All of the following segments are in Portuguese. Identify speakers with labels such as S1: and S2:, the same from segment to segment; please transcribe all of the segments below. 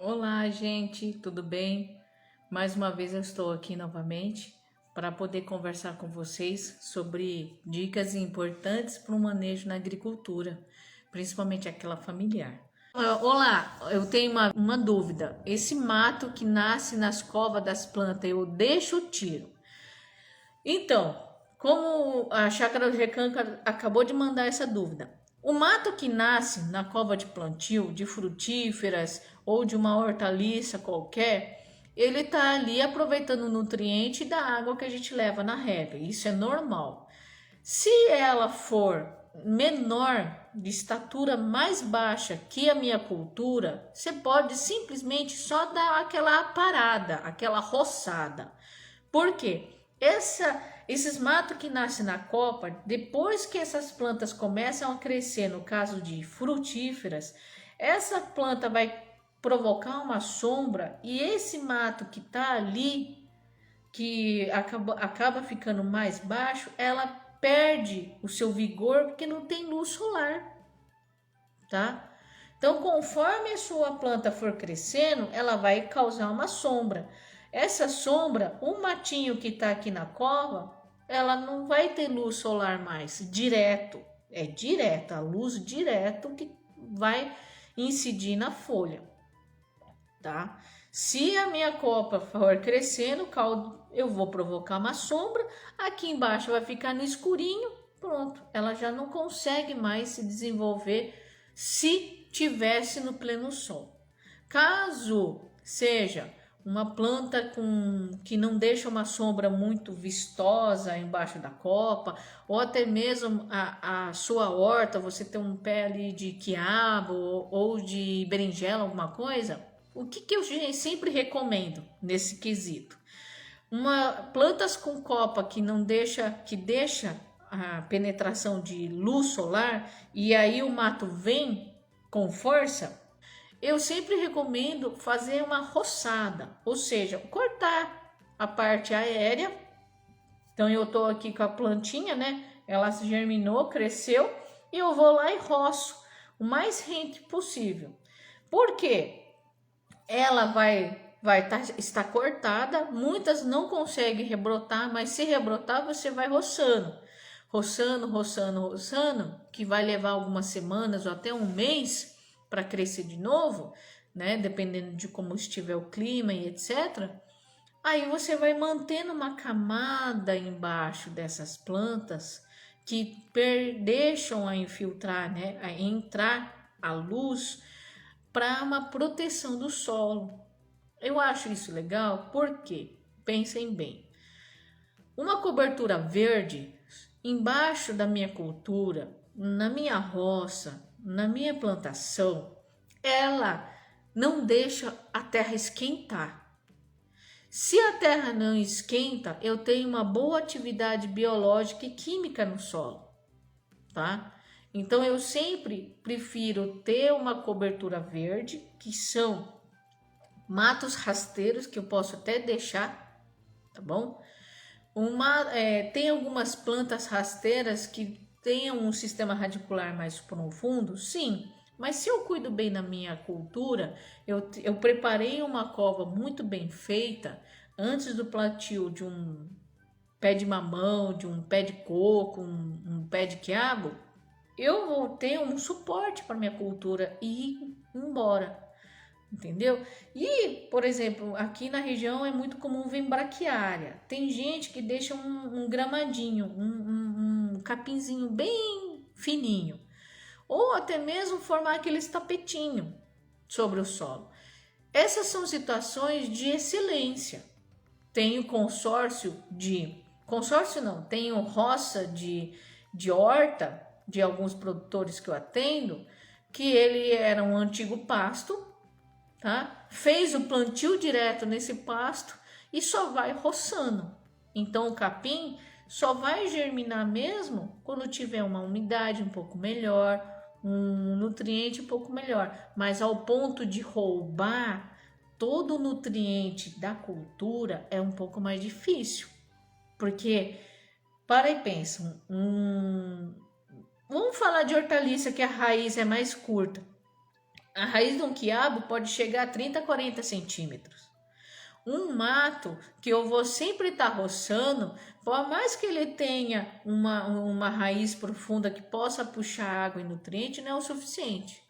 S1: Olá, gente, tudo bem? Mais uma vez eu estou aqui novamente para poder conversar com vocês sobre dicas importantes para o manejo na agricultura, principalmente aquela familiar. Olá, eu tenho uma dúvida. Esse mato que nasce nas covas das plantas, eu deixo ou tiro? Então, como a Chácara do Recanca acabou de mandar essa dúvida, o mato que nasce na cova de plantio, de frutíferas ou de uma hortaliça qualquer, ele está ali aproveitando o nutriente da água que a gente leva na rega. Isso é normal. Se ela for menor, de estatura mais baixa que a minha cultura, você pode simplesmente só dar aquela parada, aquela roçada. Por quê? Esses matos que nascem na copa, depois que essas plantas começam a crescer, no caso de frutíferas, essa planta vai provocar uma sombra e esse mato que está ali, que acaba ficando mais baixo, ela perde o seu vigor porque não tem luz solar, tá? Então, conforme a sua planta for crescendo, ela vai causar uma sombra. Essa sombra, o matinho que está aqui na cova, ela não vai ter luz solar mais, direto. É direta, a luz direto que vai incidir na folha, tá? Se a minha copa for crescendo, eu vou provocar uma sombra, aqui embaixo vai ficar no escurinho, pronto. Ela já não consegue mais se desenvolver se tivesse no pleno sol. Caso seja uma planta que não deixa uma sombra muito vistosa embaixo da copa, ou até mesmo a sua horta, você tem um pé ali de quiabo ou de berinjela, alguma coisa, o que eu sempre recomendo nesse quesito? Plantas com copa que deixa a penetração de luz solar e aí o mato vem com força, eu sempre recomendo fazer uma roçada, ou seja, cortar a parte aérea. Então eu tô aqui com a plantinha, né? Ela se germinou, cresceu e eu vou lá e roço o mais rente possível. Por quê? Ela estar cortada, muitas não conseguem rebrotar, mas se rebrotar você vai roçando, roçando, que vai levar algumas semanas ou até um mês para crescer de novo, né? Dependendo de como estiver o clima e etc. Aí você vai mantendo uma camada embaixo dessas plantas que deixam a infiltrar, né? A entrar a luz para uma proteção do solo. Eu acho isso legal porque, pensem bem, uma cobertura verde embaixo da minha cultura, na minha roça, na minha plantação, ela não deixa a terra esquentar. Se a terra não esquenta, eu tenho uma boa atividade biológica e química no solo, tá? Então eu sempre prefiro ter uma cobertura verde, que são matos rasteiros, que eu posso até deixar, tá bom? Tem algumas plantas rasteiras que tenham um sistema radicular mais profundo, sim, mas se eu cuido bem da minha cultura, eu preparei uma cova muito bem feita antes do plantio de um pé de mamão, de um pé de coco, um pé de quiabo, eu vou ter um suporte para minha cultura e ir embora, entendeu? E, por exemplo, aqui na região é muito comum ver braquiária. Tem gente que deixa um gramadinho, um capinzinho bem fininho, ou até mesmo formar aqueles tapetinho sobre o solo. Essas são situações de excelência. Tenho consórcio não, tenho roça de horta de alguns produtores que eu atendo, que ele era um antigo pasto, tá? Fez o plantio direto nesse pasto e só vai roçando. Então o capim só vai germinar mesmo quando tiver uma umidade um pouco melhor, um nutriente um pouco melhor, mas ao ponto de roubar todo o nutriente da cultura é um pouco mais difícil, porque para e pensa, vamos falar de hortaliça que a raiz é mais curta. A raiz de um quiabo pode chegar a 30, 40 centímetros. Um mato que eu vou sempre estar roçando, por mais que ele tenha uma raiz profunda que possa puxar água e nutriente, não é o suficiente.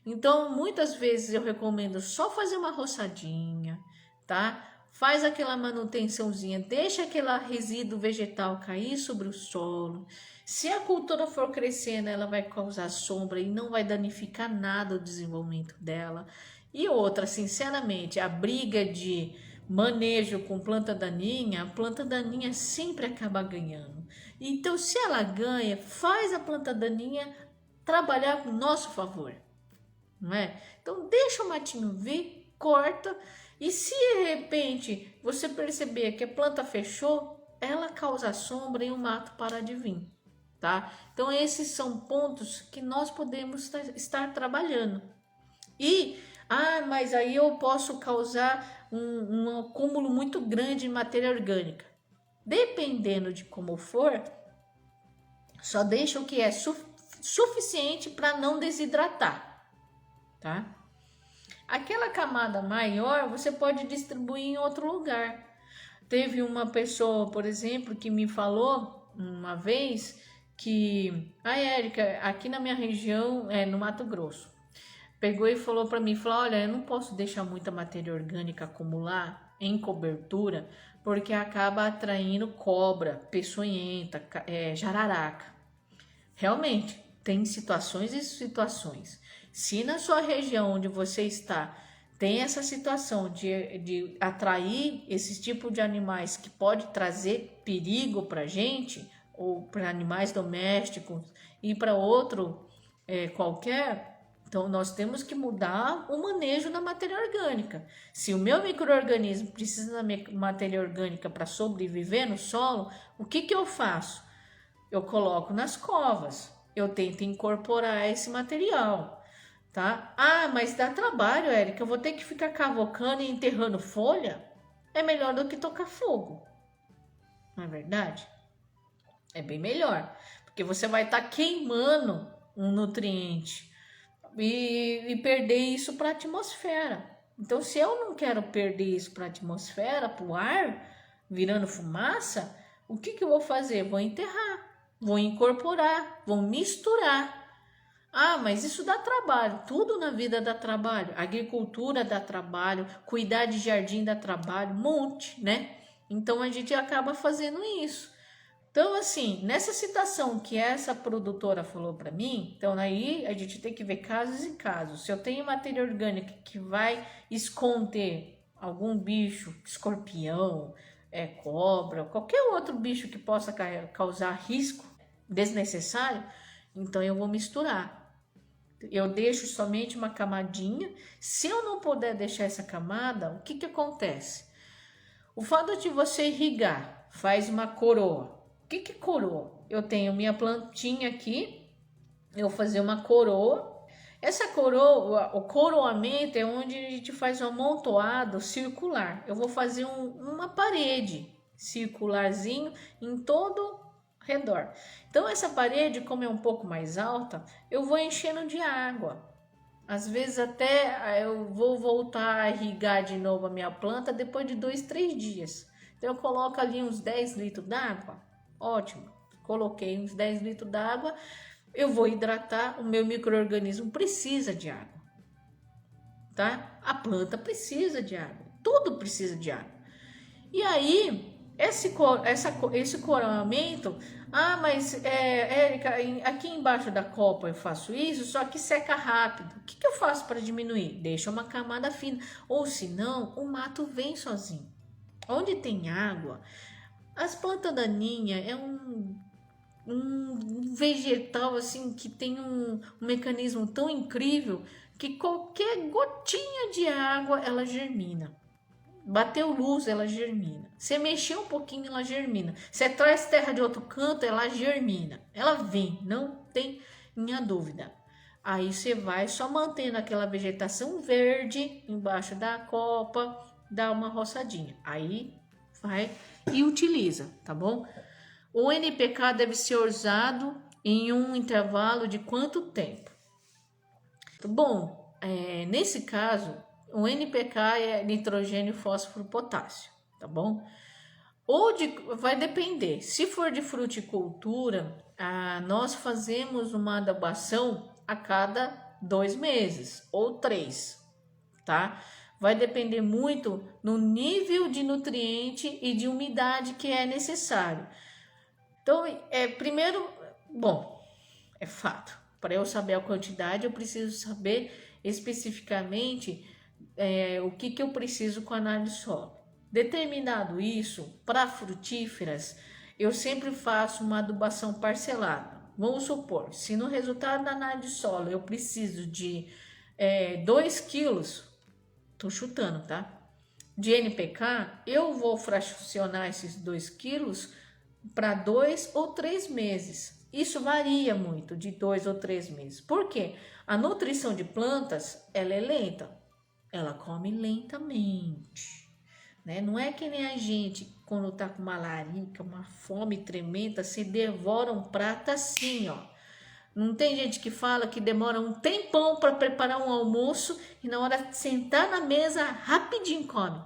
S1: Então, muitas vezes eu recomendo só fazer uma roçadinha, tá? Faz aquela manutençãozinha, deixa aquele resíduo vegetal cair sobre o solo. Se a cultura for crescendo, ela vai causar sombra e não vai danificar nada o desenvolvimento dela. E outra, sinceramente, a briga de manejo com planta daninha, a planta daninha sempre acaba ganhando. Então, se ela ganha, faz a planta daninha trabalhar com nosso favor, não é? Então, deixa o matinho vir, corta, e se de repente você perceber que a planta fechou, ela causa sombra e o mato para de vir, tá? Então, esses são pontos que nós podemos estar trabalhando. E, mas aí eu posso causar um acúmulo muito grande de matéria orgânica. Dependendo de como for, só deixa o que é suficiente para não desidratar, tá? Aquela camada maior você pode distribuir em outro lugar. Teve uma pessoa, por exemplo, que me falou uma vez que Érica, aqui na minha região, no Mato Grosso, pegou e falou para mim, olha, eu não posso deixar muita matéria orgânica acumular em cobertura, porque acaba atraindo cobra, peçonhenta, jararaca. Realmente, tem situações e situações. Se na sua região onde você está tem essa situação de atrair esse tipo de animais que pode trazer perigo para a gente, ou para animais domésticos e para outro qualquer, então nós temos que mudar o manejo da matéria orgânica. Se o meu micro-organismo precisa da matéria orgânica para sobreviver no solo, o que eu faço? Eu coloco nas covas, eu tento incorporar esse material, tá? Mas dá trabalho, Érica, eu vou ter que ficar cavocando e enterrando folha? É melhor do que tocar fogo, não é verdade? É bem melhor, porque você vai estar queimando um nutriente e perder isso para a atmosfera. Então, se eu não quero perder isso para a atmosfera, para o ar, virando fumaça, o que eu vou fazer? Vou enterrar. Vou incorporar, vou misturar. Mas isso dá trabalho. Tudo na vida dá trabalho. Agricultura dá trabalho, cuidar de jardim dá trabalho, um monte, né? Então a gente acaba fazendo isso. Então, assim, nessa situação que essa produtora falou para mim, então aí a gente tem que ver casos e casos. Se eu tenho matéria orgânica que vai esconder algum bicho, escorpião, cobra, qualquer outro bicho que possa causar risco desnecessário, então eu vou misturar. Eu deixo somente uma camadinha. Se eu não puder deixar essa camada, o que acontece? O fato de você irrigar faz uma coroa. O que é coroa? Eu tenho minha plantinha aqui, eu vou fazer uma coroa. Essa coroa, o coroamento é onde a gente faz um amontoado circular. Eu vou fazer uma parede circularzinho em todo redor. Então essa parede, como é um pouco mais alta, eu vou enchendo de água. Às vezes até eu vou voltar a irrigar de novo a minha planta depois de 2, 3 dias. Então eu coloco ali uns 10 litros d'água. Ótimo. Coloquei uns 10 litros d'água. Eu vou hidratar. O meu micro-organismo precisa de água. Tá? A planta precisa de água. Tudo precisa de água. E aí, esse coroamento, mas Érica, aqui embaixo da copa eu faço isso, só que seca rápido. O que eu faço para diminuir? Deixa uma camada fina, ou senão o mato vem sozinho. Onde tem água, as plantas daninhas é um vegetal assim que tem um mecanismo tão incrível que qualquer gotinha de água ela germina. Bateu luz, ela germina. Você mexer um pouquinho, ela germina. Você traz terra de outro canto, ela germina. Ela vem, não tem minha dúvida. Aí você vai só mantendo aquela vegetação verde embaixo da copa, dá uma roçadinha. Aí vai e utiliza, tá bom? O NPK deve ser usado em um intervalo de quanto tempo? Bom, nesse caso, o NPK é nitrogênio, fósforo, potássio, tá bom? Vai depender. Se for de fruticultura, nós fazemos uma adubação a cada 2 meses ou 3, tá? Vai depender muito no nível de nutriente e de umidade que é necessário. Então, primeiro, bom, é fato. Para eu saber a quantidade, eu preciso saber especificamente o que eu preciso com a análise de solo. Determinado isso, para frutíferas, eu sempre faço uma adubação parcelada. Vamos supor, se no resultado da análise de solo eu preciso de 2 quilos, tô chutando, tá? De NPK, eu vou fracionar esses 2 quilos para 2 ou 3 meses. Isso varia muito de 2 ou 3 meses. Por quê? A nutrição de plantas, ela é lenta. Ela come lentamente, né? Não é que nem a gente, quando tá com uma larica, uma fome tremenda, se devora um prato assim, ó. Não tem gente que fala que demora um tempão para preparar um almoço e na hora de sentar na mesa, rapidinho come.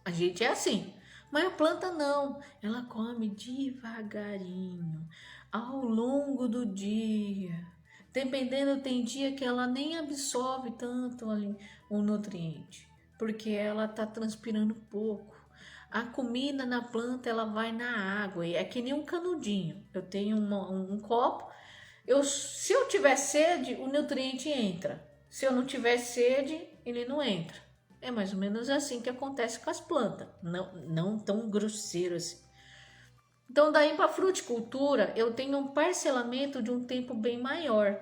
S1: A gente é assim, mas a planta não. Ela come devagarinho, ao longo do dia. Dependendo, tem dia que ela nem absorve tanto ali o nutriente, porque ela tá transpirando pouco. A comida na planta, ela vai na água, é que nem um canudinho. Eu tenho um copo, se eu tiver sede, o nutriente entra. Se eu não tiver sede, ele não entra. É mais ou menos assim que acontece com as plantas, não tão grosseiro assim. Então, daí para fruticultura, eu tenho um parcelamento de um tempo bem maior.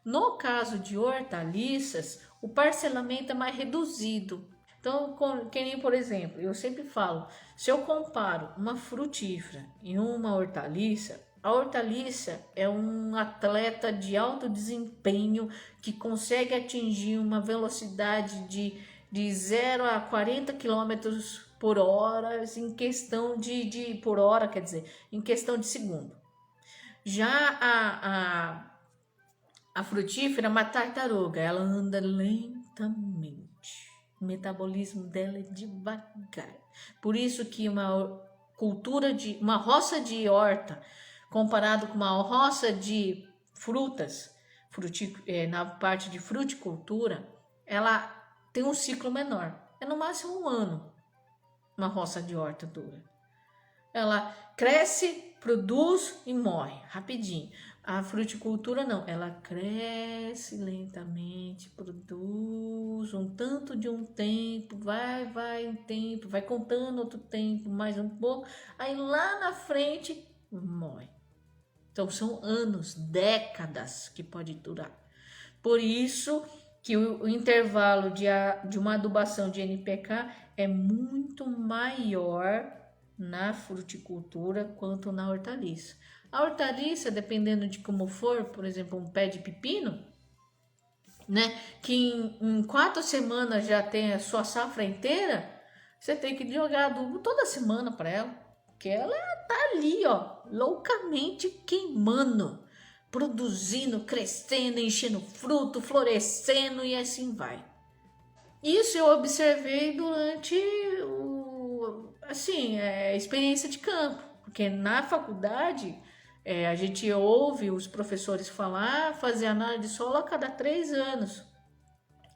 S1: No caso de hortaliças, o parcelamento é mais reduzido. Então, que nem, por exemplo, eu sempre falo, se eu comparo uma frutífera e uma hortaliça, a hortaliça é um atleta de alto desempenho que consegue atingir uma velocidade de 0 a 40 km por hora em questão por hora, quer dizer, em questão de segundo. Já a frutífera é uma tartaruga, ela anda lentamente. O metabolismo dela é devagar. Por isso que uma roça de horta comparado com uma roça de frutas, na parte de fruticultura, ela tem um ciclo menor. É no máximo 1 ano, uma roça de horta dura. Ela cresce, produz e morre rapidinho. A fruticultura não, ela cresce lentamente, produz um tanto de um tempo, vai um tempo, vai contando outro tempo, mais um pouco, aí lá na frente morre. Então são anos, décadas que pode durar. Por isso que o intervalo de uma adubação de NPK é muito maior na fruticultura quanto na hortaliça. A hortaliça, dependendo de como for, por exemplo, um pé de pepino, né, que em 4 semanas já tem a sua safra inteira, você tem que jogar adubo toda semana para ela, porque ela tá ali, ó, loucamente queimando, produzindo, crescendo, enchendo fruto, florescendo e assim vai. Isso eu observei durante a experiência de campo, porque na faculdade a gente ouve os professores falar, fazer análise de solo a cada 3 anos,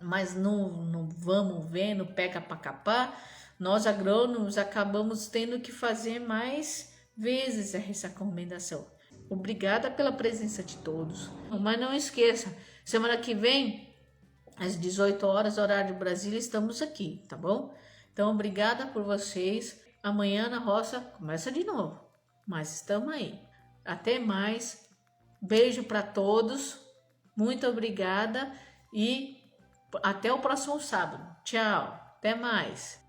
S1: mas não vamos vendo, pega para capar. Nós agrônomos acabamos tendo que fazer mais vezes essa recomendação. Obrigada pela presença de todos, mas não esqueça, semana que vem às 18 horas, horário de Brasília, estamos aqui, tá bom? Então, obrigada por vocês. Amanhã na roça começa de novo, mas estamos aí. Até mais. Beijo para todos. Muito obrigada e até o próximo sábado. Tchau. Até mais.